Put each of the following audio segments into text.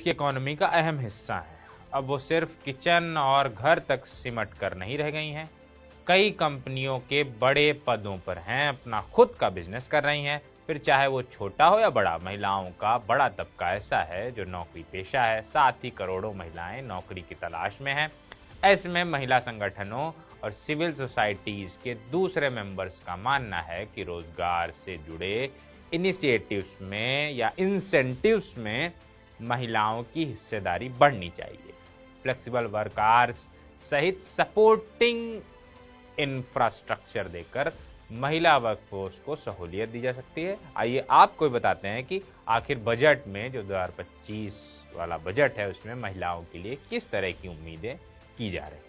की इकोनॉमी का अहम हिस्सा हैं। अब वो सिर्फ किचन और घर तक सिमट कर नहीं रह गई हैं। कई कंपनियों के बड़े पदों पर हैं, अपना खुद का बिजनेस कर रही हैं। फिर चाहे वो छोटा हो या बड़ा, महिलाओं का बड़ा तबका ऐसा है जो नौकरी पेशा है। साथ ही करोड़ों महिलाएं नौकरी की तलाश में हैं। ऐसे में महिला संगठनों और सिविल सोसाइटीज के दूसरे मेंबर्स का मानना है कि रोजगार से जुड़े इनिशिएटिव्स में या इंसेंटिव्स में महिलाओं की हिस्सेदारी बढ़नी चाहिए। फ्लेक्सिबल वर्क आवर्स सहित सपोर्टिंग इंफ्रास्ट्रक्चर देकर महिला वर्कफोर्स को सहूलियत दी जा सकती है। आइए आपको बताते हैं कि आखिर बजट में जो 2025 वाला बजट है उसमें महिलाओं के लिए किस तरह की उम्मीदें की जा रही हैं।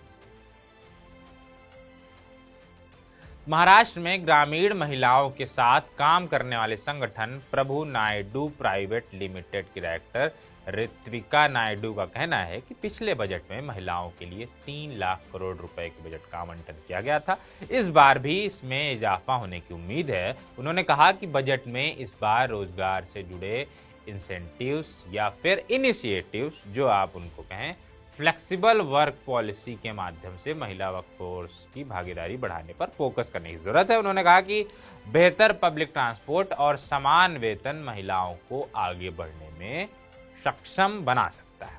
महाराष्ट्र में ग्रामीण महिलाओं के साथ काम करने वाले संगठन प्रभु नायडू प्राइवेट लिमिटेड की डायरेक्टर ऋत्विका नायडू का कहना है कि पिछले बजट में महिलाओं के लिए 3 लाख करोड़ रुपए के बजट का आवंटन किया गया था। इस बार भी इसमें इजाफा होने की उम्मीद है। उन्होंने कहा कि बजट में इस बार रोजगार से जुड़े इंसेंटिव्स या फिर इनिशिएटिव्स, जो आप उनको कहें, फ्लेक्सिबल वर्क पॉलिसी के माध्यम से महिला वर्कफोर्स की भागीदारी बढ़ाने पर फोकस करने की जरूरत है। उन्होंने कहा कि बेहतर पब्लिक ट्रांसपोर्ट और समान वेतन महिलाओं को आगे बढ़ने में सक्षम बना सकता है।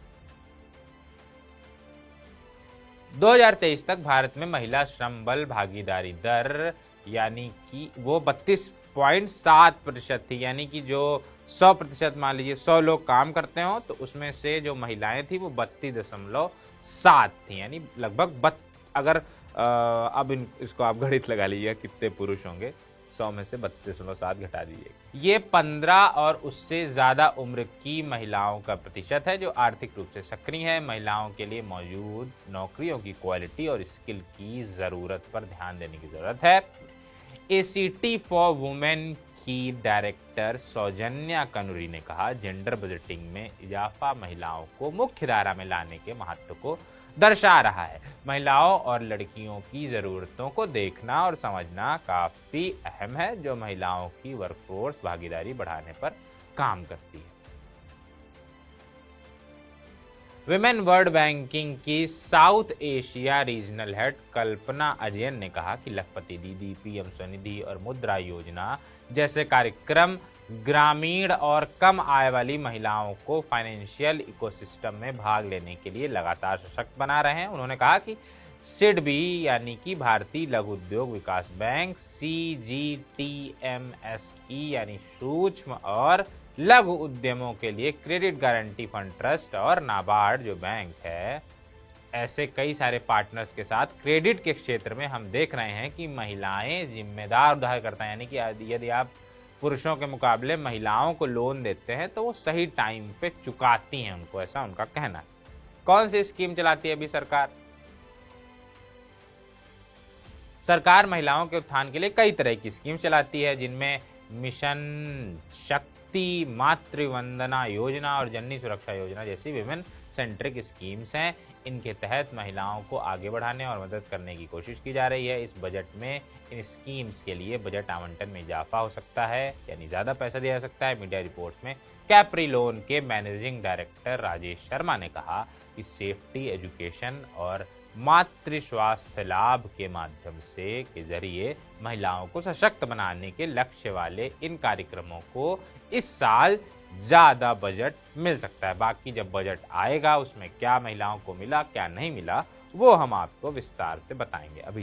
2023 तक भारत में महिला श्रम बल भागीदारी दर यानी कि वो 32.7% थी। यानी कि जो 100%, मान लीजिए 100 लोग काम करते हो तो उसमें से जो महिलाएं थी वो 32.7 थी। यानी लगभग अगर अब इसको आप गणित लगा लीजिए कितने पुरुष होंगे, 100 में से 32.7 घटा दीजिए। ये 15 और उससे ज्यादा उम्र की महिलाओं का प्रतिशत है जो आर्थिक रूप से सक्रिय है। महिलाओं के लिए मौजूद नौकरियों की क्वालिटी और स्किल की जरूरत पर ध्यान देने की जरूरत है। एसीटी फॉर वुमेन की डायरेक्टर सौजन्या कनुरी ने कहा, जेंडर बजटिंग में इजाफा महिलाओं को मुख्य धारा में लाने के महत्व को दर्शा रहा है। महिलाओं और लड़कियों की जरूरतों को देखना और समझना काफी अहम है, जो महिलाओं की वर्कफोर्स भागीदारी बढ़ाने पर काम करती है। विमेन वर्ल्ड बैंकिंग की साउथ एशिया रीजनल हेड कल्पना अजयन ने कहा कि लखपति दीदी, पीएम स्वनिधि और मुद्रा योजना जैसे कार्यक्रम ग्रामीण और कम आय वाली महिलाओं को फाइनेंशियल इकोसिस्टम में भाग लेने के लिए लगातार सशक्त बना रहे हैं। उन्होंने कहा कि सिडबी यानी कि भारतीय लघु उद्योग विकास बैंक, CGTMSE यानी सूक्ष्म और लघु उद्यमों के लिए क्रेडिट गारंटी फंड ट्रस्ट और नाबार्ड जो बैंक है, ऐसे कई सारे पार्टनर्स के साथ क्रेडिट के क्षेत्र में हम देख रहे हैं कि महिलाएं जिम्मेदार उधारकर्ता, यानी कि यदि आप पुरुषों के मुकाबले महिलाओं को लोन देते हैं तो वो सही टाइम पे चुकाती हैं उनको, ऐसा उनका कहना है। कौन सी स्कीम चलाती है अभी सरकार? सरकार महिलाओं के उत्थान के लिए कई तरह की स्कीम चलाती है, जिनमें मिशन शक्ति, मातृवंदना योजना और जननी सुरक्षा योजना जैसी विमेन सेंट्रिक स्कीम्स हैं। इनके तहत महिलाओं को आगे बढ़ाने और मदद करने की कोशिश की जा रही है। इस बजट में इन स्कीम्स के लिए बजट आवंटन में इजाफा हो सकता है, यानी ज्यादा पैसा दिया जा सकता है। मीडिया रिपोर्ट्स में कैप्री लोन के मैनेजिंग डायरेक्टर राजेश शर्मा ने कहा कि सेफ्टी एजुकेशन और मातृ स्वास्थ्य लाभ के माध्यम से के जरिए महिलाओं को सशक्त बनाने के लक्ष्य वाले इन कार्यक्रमों को इस साल ज्यादा बजट मिल सकता है। बाकी जब बजट आएगा उसमें क्या महिलाओं को मिला, क्या नहीं मिला, वो हम आपको विस्तार से बताएंगे। अभी